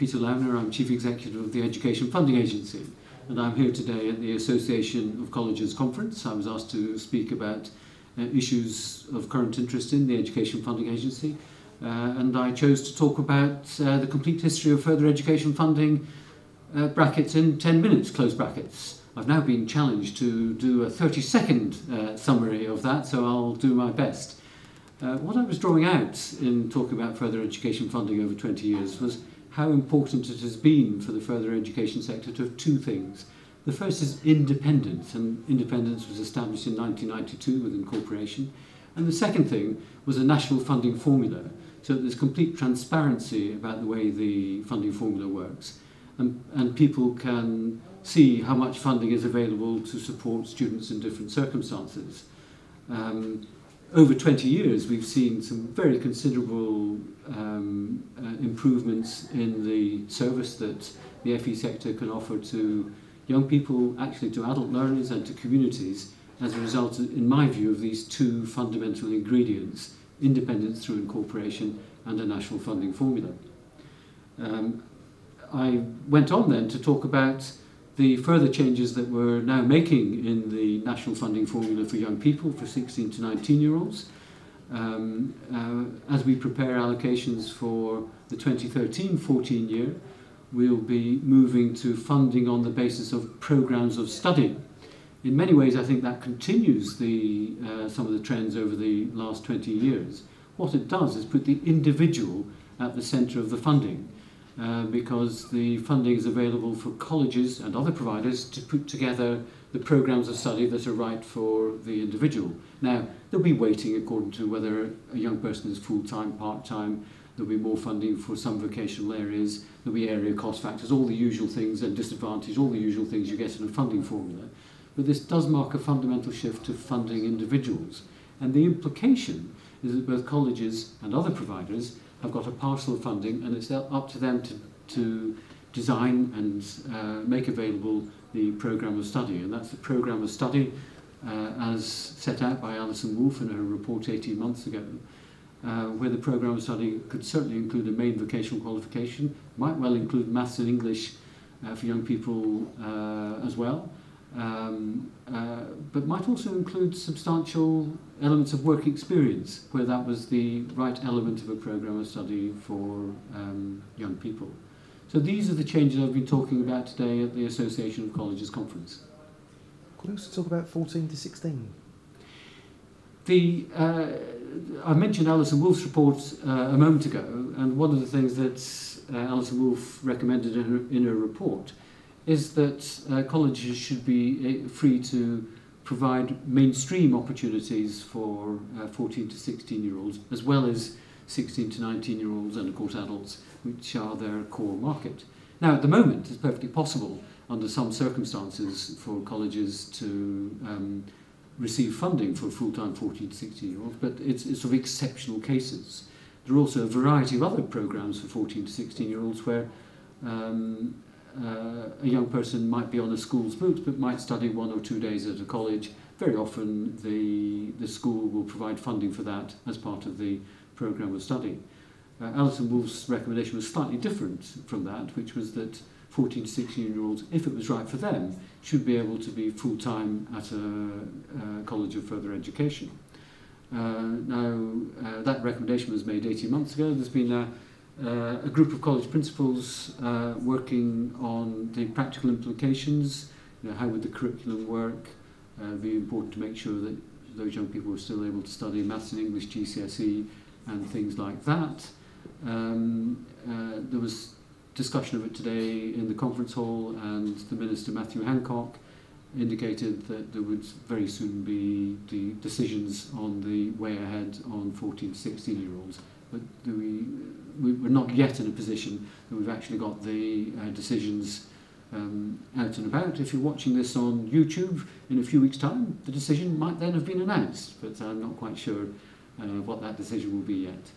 Peter Lauener. I'm Chief Executive of the Education Funding Agency, and I'm here today at the Association of Colleges Conference. I was asked to speak about issues of current interest in the Education Funding Agency, and I chose to talk about the complete history of further education funding, brackets in 10 minutes, close brackets. I've now been challenged to do a 30-second summary of that, so I'll do my best. What I was drawing out in talking about further education funding over 20 years was how important it has been for the further education sector to have two things. The first is independence, and independence was established in 1992 with incorporation. And the second thing was a national funding formula, so that there's complete transparency about the way the funding formula works. And people can see how much funding is available to support students in different circumstances. Over 20 years, we've seen some very considerable improvements in the service that the FE sector can offer to young people, actually to adult learners and to communities, as a result, in my view, of these two fundamental ingredients: independence through incorporation and a national funding formula. I went on then to talk about the further changes that we're now making in the national funding formula for young people, for 16 to 19-year-olds. As we prepare allocations for the 2013-14 year, we'll be moving to funding on the basis of programmes of study. In many ways, I think that continues some of the trends over the last 20 years. What it does is put the individual at the centre of the funding. Because the funding is available for colleges and other providers to put together the programmes of study that are right for the individual. Now, there'll be weighting according to whether a young person is full-time, part-time. There'll be more funding for some vocational areas. There'll be area cost factors, all the usual things, and disadvantage, all the usual things you get in a funding formula. But this does mark a fundamental shift to funding individuals. And the implication is that both colleges and other providers have got a parcel of funding, and it's up to them to design and make available the programme of study. And that's the programme of study as set out by Alison Wolfe in her report 18 months ago, where the programme of study could certainly include a main vocational qualification, might well include maths and English for young people as well, but might also include substantial elements of work experience, where that was the right element of a programme of study for young people. So these are the changes I've been talking about today at the Association of Colleges Conference. Could we also talk about 14 to 16? I mentioned Alison Wolfe's report a moment ago, and one of the things that Alison Wolfe recommended in her report is that colleges should be free to provide mainstream opportunities for 14 to 16-year-olds, as well as 16 to 19-year-olds and, of course, adults, which are their core market. Now, at the moment, it's perfectly possible, under some circumstances, for colleges to receive funding for full-time 14 to 16-year-olds, but it's sort of exceptional cases. There are also a variety of other programmes for 14 to 16-year-olds where a young person might be on a school's books but might study 1 or 2 days at a college. Very often the school will provide funding for that as part of the programme of study. Alison Wolfe's recommendation was slightly different from that, which was that 14 to 16-year-olds, if it was right for them, should be able to be full-time at a college of further education. That recommendation was made 18 months ago. There's been a group of college principals working on the practical implications. How would the curriculum work? It'd be important to make sure that those young people were still able to study maths and English GCSE and things like that. There was discussion of it today in the conference hall, and the Minister Matthew Hancock indicated that there would very soon be the decisions on the way ahead on 14 to 16-year-olds. But we're not yet in a position that we've actually got the decisions out and about. If you're watching this on YouTube in a few weeks' time, the decision might then have been announced, but I'm not quite sure what that decision will be yet.